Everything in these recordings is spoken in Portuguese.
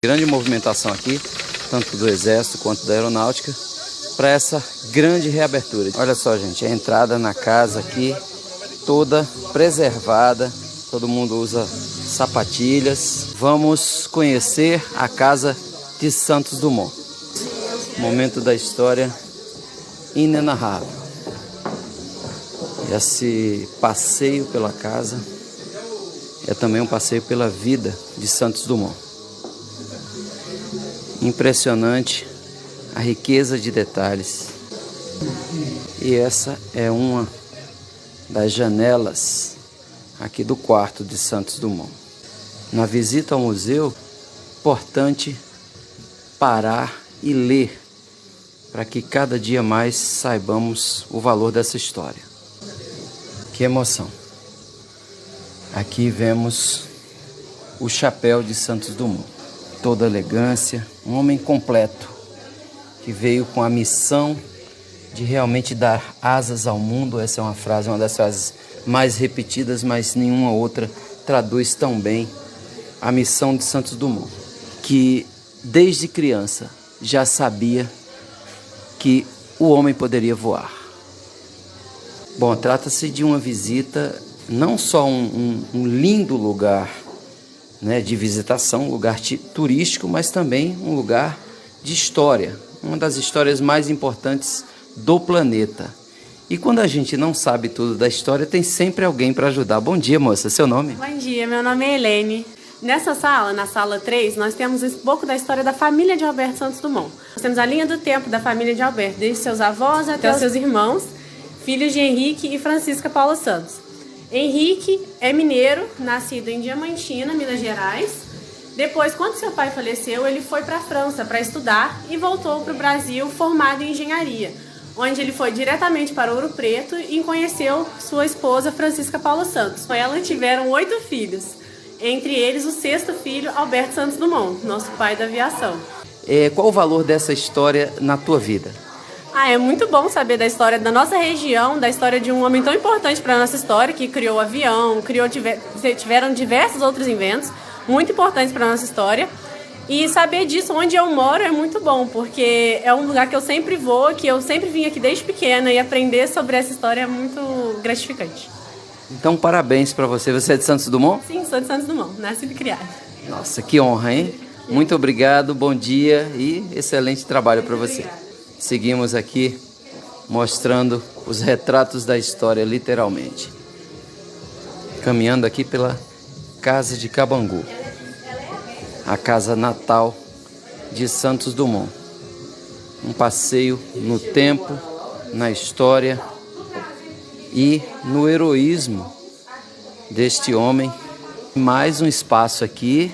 Grande movimentação aqui, tanto do Exército quanto da Aeronáutica, para essa grande reabertura. Olha só, gente, a entrada na casa aqui, toda preservada, todo mundo usa sapatilhas. Vamos conhecer a casa de Santos Dumont. Momento da história inenarrável. Esse passeio pela casa é também um passeio pela vida de Santos Dumont. Impressionante a riqueza de detalhes. E essa é uma das janelas aqui do quarto de Santos Dumont. Na visita ao museu, importante parar e ler, para que cada dia mais saibamos o valor dessa história. Que emoção! Aqui vemos o chapéu de Santos Dumont. Toda elegância, um homem completo, que veio com a missão de realmente dar asas ao mundo. Essa é uma frase, uma das frases mais repetidas, mas nenhuma outra traduz tão bem a missão de Santos Dumont, que desde criança já sabia que o homem poderia voar. Bom, trata-se de uma visita, não só um lindo lugar, né, de visitação, um lugar turístico, mas também um lugar de história, uma das histórias mais importantes do planeta. E quando a gente não sabe tudo da história, tem sempre alguém para ajudar. Bom dia, moça, seu nome? Bom dia, meu nome é Helene. Nessa sala, na sala 3, nós temos um pouco da história da família de Alberto Santos Dumont. Nós temos a linha do tempo da família de Alberto, desde seus avós até os seus irmãos, filhos de Henrique e Francisca Paula Santos. Henrique é mineiro, nascido em Diamantina, Minas Gerais. Depois, quando seu pai faleceu, ele foi para a França para estudar e voltou para o Brasil formado em engenharia, onde ele foi diretamente para Ouro Preto e conheceu sua esposa Francisca Paula Santos. Com ela tiveram 8 filhos, entre eles o 6º filho, Alberto Santos Dumont, nosso pai da aviação. Qual o valor dessa história na tua vida? É muito bom saber da história da nossa região, da história de um homem tão importante para a nossa história, que criou o avião, tiveram diversos outros inventos muito importantes para a nossa história. E saber disso onde eu moro é muito bom, porque é um lugar que eu sempre vou, que eu sempre vim aqui desde pequena, e aprender sobre essa história é muito gratificante. Então, parabéns para você. Você é de Santos Dumont? Sim, sou de Santos Dumont, nascida e criada. Nossa, que honra, hein? Muito obrigado, bom dia e excelente trabalho para você. Obrigada. Seguimos aqui mostrando os retratos da história, literalmente. Caminhando aqui pela Casa de Cabangu, a casa natal de Santos Dumont. Um passeio no tempo, na história e no heroísmo deste homem. Mais um espaço aqui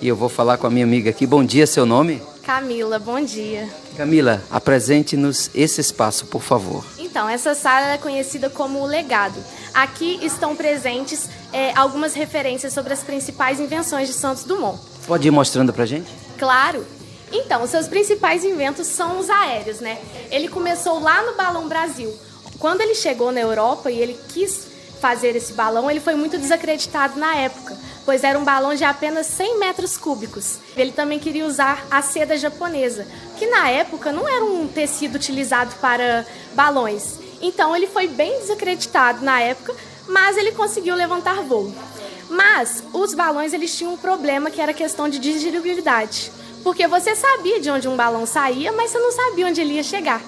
e eu vou falar com a minha amiga aqui. Bom dia, seu nome? Camila, bom dia. Camila, apresente-nos esse espaço, por favor. Então, essa sala é conhecida como o Legado. Aqui estão presentes algumas referências sobre as principais invenções de Santos Dumont. Pode ir mostrando pra gente? Claro. Então, os seus principais inventos são os aéreos, né? Ele começou lá no Balão Brasil. Quando ele chegou na Europa e ele quis fazer esse balão, ele foi muito desacreditado na época, pois era um balão de apenas 100 metros cúbicos. Ele também queria usar a seda japonesa, que na época não era um tecido utilizado para balões. Então ele foi bem desacreditado na época, mas ele conseguiu levantar voo. Mas os balões eles tinham um problema, que era a questão de dirigibilidade, porque você sabia de onde um balão saía, mas você não sabia onde ele ia chegar.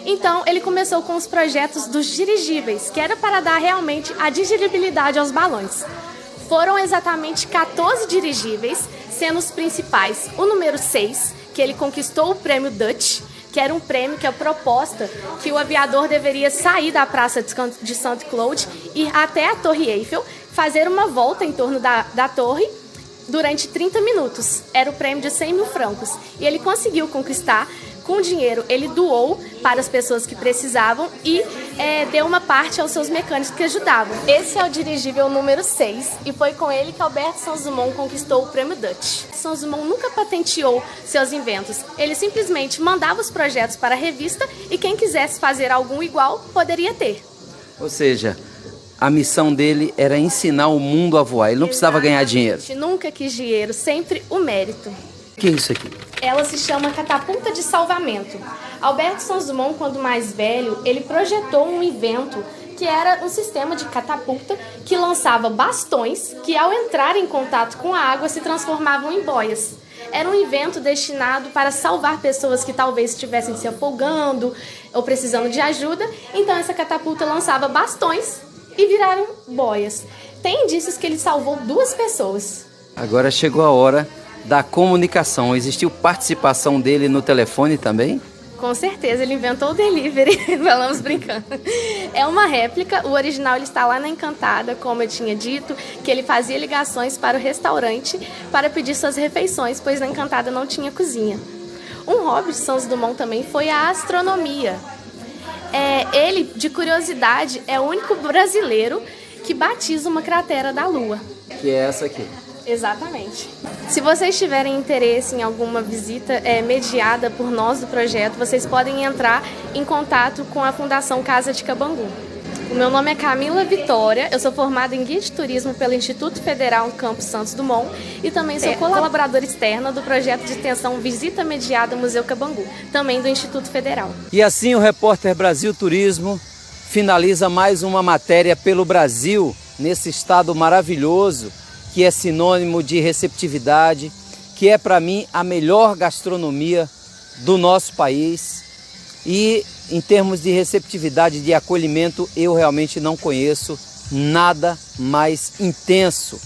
Então, ele começou com os projetos dos dirigíveis, que era para dar realmente a dirigibilidade aos balões. Foram exatamente 14 dirigíveis, sendo os principais o número 6, que ele conquistou o prêmio Dutch, que era um prêmio que é a proposta que o aviador deveria sair da Praça de Saint-Cloud, ir até a Torre Eiffel, fazer uma volta em torno da torre durante 30 minutos. Era o prêmio de 100 mil francos. E ele conseguiu conquistar. Com o dinheiro, ele doou para as pessoas que precisavam e deu uma parte aos seus mecânicos que ajudavam. Esse é o dirigível número 6 e foi com ele que Alberto Santos Dumont conquistou o prêmio Dutch. Santos Dumont nunca patenteou seus inventos. Ele simplesmente mandava os projetos para a revista e quem quisesse fazer algum igual poderia ter. Ou seja, a missão dele era ensinar o mundo a voar. Ele não precisava ganhar dinheiro. Nunca quis dinheiro, sempre o mérito. O que é isso aqui? Ela se chama catapulta de salvamento. Alberto Santos Dumont, quando mais velho, ele projetou um invento que era um sistema de catapulta que lançava bastões que, ao entrar em contato com a água, se transformavam em boias. Era um invento destinado para salvar pessoas que talvez estivessem se afogando ou precisando de ajuda. Então essa catapulta lançava bastões e viraram boias. Tem indícios que ele salvou 2 pessoas. Agora chegou a hora da comunicação. Existiu participação dele no telefone também? Com certeza, ele inventou o delivery, falamos brincando. É uma réplica, o original ele está lá na Encantada, como eu tinha dito, que ele fazia ligações para o restaurante para pedir suas refeições, pois na Encantada não tinha cozinha. Um hobby de Santos Dumont também foi a astronomia. Ele, de curiosidade, é o único brasileiro que batiza uma cratera da Lua. Que é essa aqui. Exatamente. Se vocês tiverem interesse em alguma visita mediada por nós do projeto, vocês podem entrar em contato com a Fundação Casa de Cabangu. O meu nome é Camila Vitória, eu sou formada em Guia de Turismo pelo Instituto Federal Campus Santos Dumont e também sou colaboradora externa do projeto de extensão Visita Mediada Museu Cabangu, também do Instituto Federal. E assim o Repórter Brasil Turismo finaliza mais uma matéria pelo Brasil, nesse estado maravilhoso, que é sinônimo de receptividade, que é para mim a melhor gastronomia do nosso país. E em termos de receptividade, de acolhimento, eu realmente não conheço nada mais intenso.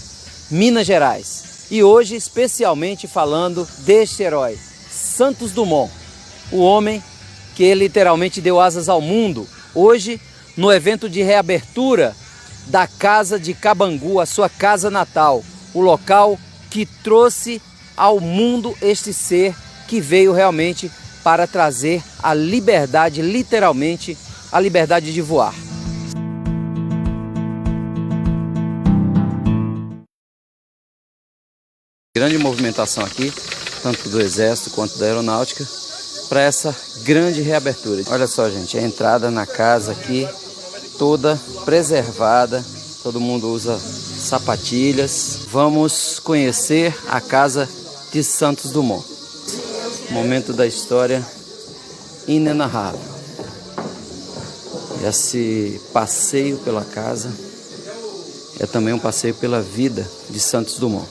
Minas Gerais. E hoje especialmente falando deste herói, Santos Dumont, o homem que literalmente deu asas ao mundo. Hoje, no evento de reabertura da Casa de Cabangu, a sua casa natal, o local que trouxe ao mundo este ser que veio realmente para trazer a liberdade, literalmente, a liberdade de voar. Grande movimentação aqui, tanto do Exército quanto da Aeronáutica, para essa grande reabertura. Olha só, gente, a entrada na casa aqui, toda preservada, todo mundo usa sapatilhas. Vamos conhecer a casa de Santos Dumont. Momento da história inenarrável. Esse passeio pela casa é também um passeio pela vida de Santos Dumont.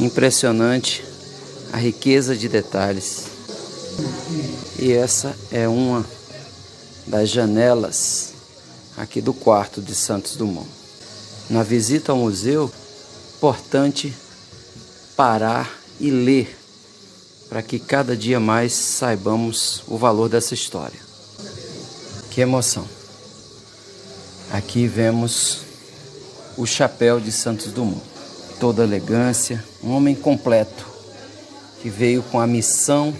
Impressionante a riqueza de detalhes. E essa é uma das janelas aqui do quarto de Santos Dumont. Na visita ao museu, importante parar e ler, para que cada dia mais saibamos o valor dessa história. Que emoção! Aqui vemos o chapéu de Santos Dumont, toda elegância, um homem completo, que veio com a missão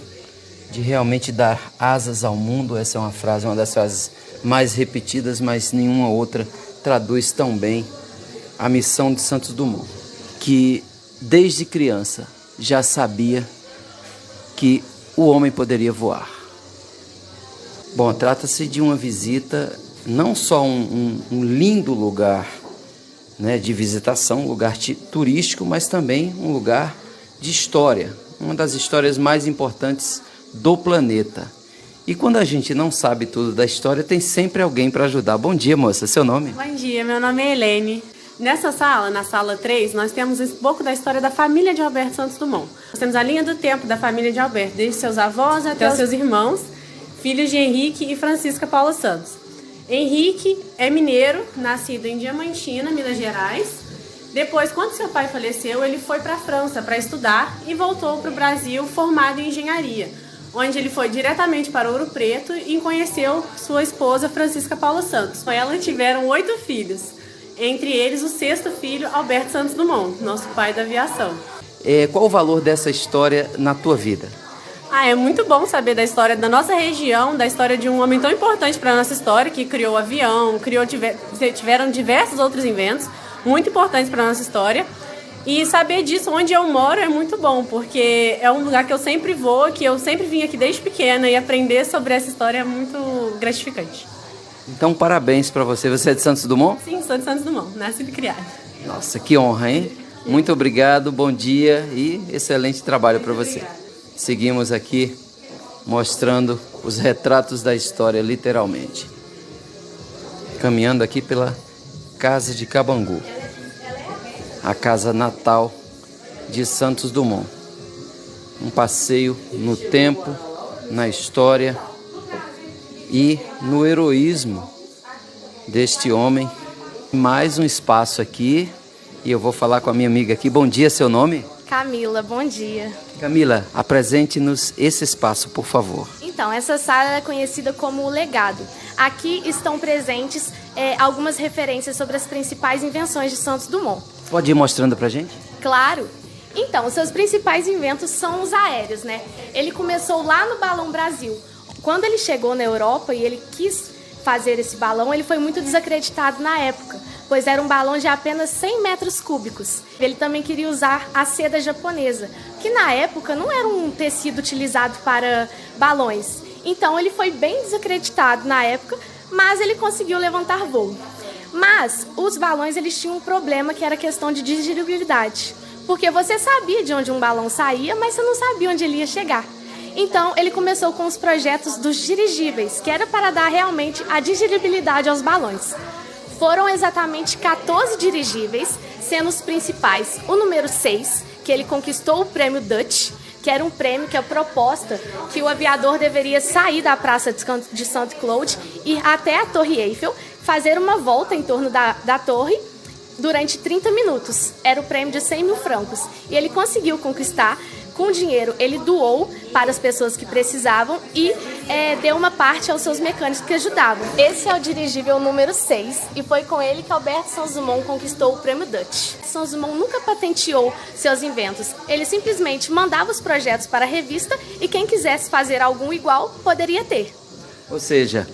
de realmente dar asas ao mundo. Essa é uma frase, uma das frases mais repetidas, mas nenhuma outra traduz tão bem a missão de Santos Dumont, que desde criança já sabia que o homem poderia voar. Bom, trata-se de uma visita, não só um lindo lugar, né, de visitação, um lugar turístico, mas também um lugar de história, uma das histórias mais importantes do planeta. E quando a gente não sabe tudo da história, tem sempre alguém para ajudar. Bom dia, moça. Seu nome? Bom dia, meu nome é Helene. Nessa sala, na sala 3, nós temos um pouco da história da família de Alberto Santos Dumont. Nós temos a linha do tempo da família de Alberto, desde seus avós até os seus irmãos, filhos de Henrique e Francisca Paula Santos. Henrique é mineiro, nascido em Diamantina, Minas Gerais. Depois, quando seu pai faleceu, ele foi para a França para estudar e voltou para o Brasil formado em engenharia, onde ele foi diretamente para Ouro Preto e conheceu sua esposa Francisca Paula Santos. Com ela tiveram 8 filhos, entre eles o 6º filho, Alberto Santos Dumont, nosso pai da aviação. Qual o valor dessa história na tua vida? É muito bom saber da história da nossa região, da história de um homem tão importante para a nossa história, que criou o avião, tiveram diversos outros inventos muito importantes para a nossa história. E saber disso onde eu moro é muito bom, porque é um lugar que eu sempre vou, que eu sempre vim aqui desde pequena, e aprender sobre essa história é muito gratificante. Então, parabéns para você. Você é de Santos Dumont? Sim, sou de Santos Dumont, nascida e criada. Nossa, que honra, hein? Muito obrigado, bom dia e excelente trabalho para você. Seguimos aqui mostrando os retratos da história, literalmente. Caminhando aqui pela Casa de Cabangu, a casa natal de Santos Dumont. Um passeio no tempo, na história e no heroísmo deste homem. Mais um espaço aqui e eu vou falar com a minha amiga aqui. Bom dia, seu nome? Camila, bom dia. Camila, apresente-nos esse espaço, por favor. Então, essa sala é conhecida como o Legado. Aqui estão presentes algumas referências sobre as principais invenções de Santos Dumont. Pode ir mostrando pra gente? Claro! Então, os seus principais inventos são os aéreos, né? Ele começou lá no Balão Brasil. Quando ele chegou na Europa e ele quis fazer esse balão, ele foi muito desacreditado na época, pois era um balão de apenas 100 metros cúbicos. Ele também queria usar a seda japonesa, que na época não era um tecido utilizado para balões. Então ele foi bem desacreditado na época, mas ele conseguiu levantar voo. Mas os balões eles tinham um problema que era a questão de dirigibilidade, porque você sabia de onde um balão saía, mas você não sabia onde ele ia chegar. Então, ele começou com os projetos dos dirigíveis, que era para dar realmente a dirigibilidade aos balões. Foram exatamente 14 dirigíveis, sendo os principais o número 6, que ele conquistou o prêmio Dutch, que era um prêmio que é a proposta que o aviador deveria sair da Praça de Saint-Cloud, ir até a Torre Eiffel, fazer uma volta em torno da torre durante 30 minutos. Era o prêmio de 100 mil francos. E ele conseguiu conquistar. Com o dinheiro, ele doou para as pessoas que precisavam e deu uma parte aos seus mecânicos que ajudavam. Esse é o dirigível número 6 e foi com ele que Alberto Santos Dumont conquistou o prêmio Dutch. Santos Dumont nunca patenteou seus inventos. Ele simplesmente mandava os projetos para a revista e quem quisesse fazer algum igual poderia ter. Ou seja,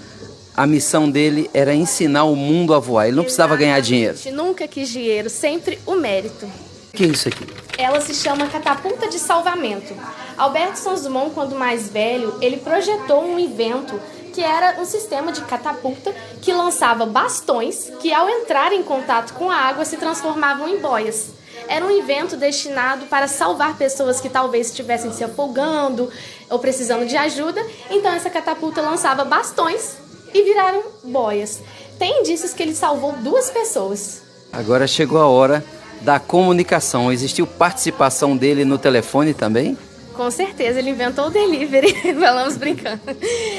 a missão dele era ensinar o mundo a voar. Ele não precisava ganhar dinheiro. Nunca quis dinheiro, sempre o mérito. O que é isso aqui? Ela se chama catapulta de salvamento. Alberto Santos Dumont, quando mais velho, ele projetou um invento que era um sistema de catapulta que lançava bastões que, ao entrar em contato com a água, se transformavam em boias. Era um invento destinado para salvar pessoas que talvez estivessem se afogando ou precisando de ajuda. Então, essa catapulta lançava bastões e viraram boias. Tem indícios que ele salvou 2 pessoas. Agora chegou a hora da comunicação. Existiu participação dele no telefone também? Com certeza, ele inventou o delivery, falamos brincando.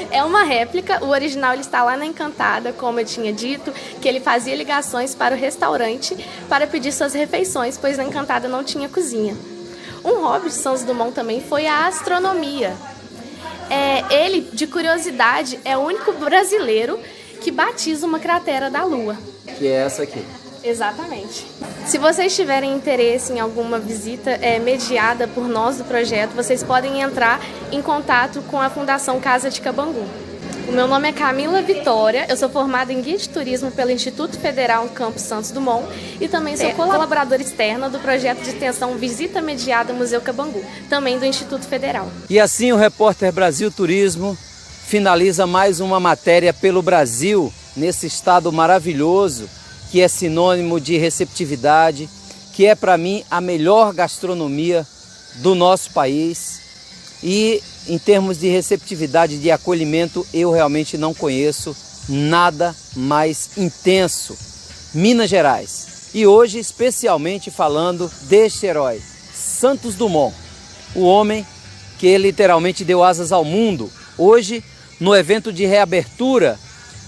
É uma réplica, o original ele está lá na Encantada, como eu tinha dito, que ele fazia ligações para o restaurante para pedir suas refeições, pois na Encantada não tinha cozinha. Um hobby de Santos Dumont também foi a astronomia. Ele, de curiosidade, é o único brasileiro que batiza uma cratera da Lua. Que é essa aqui. Exatamente. Se vocês tiverem interesse em alguma visita mediada por nós do projeto, vocês podem entrar em contato com a Fundação Casa de Cabangu. O meu nome é Camila Vitória, eu sou formada em Guia de Turismo pelo Instituto Federal Campus Santos Dumont e também sou colaboradora externa do projeto de extensão Visita Mediada Museu Cabangu, também do Instituto Federal. E assim o repórter Brasil Turismo finaliza mais uma matéria pelo Brasil, nesse estado maravilhoso, que é sinônimo de receptividade, que é para mim a melhor gastronomia do nosso país. E em termos de receptividade, de acolhimento, eu realmente não conheço nada mais intenso. Minas Gerais. E hoje, especialmente falando deste herói, Santos Dumont, o homem que literalmente deu asas ao mundo. Hoje, no evento de reabertura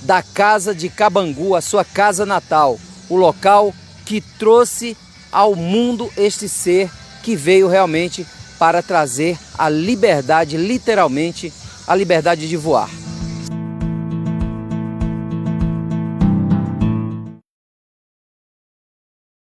da Casa de Cabangu, a sua casa natal, o local que trouxe ao mundo este ser que veio realmente para trazer a liberdade, literalmente, a liberdade de voar.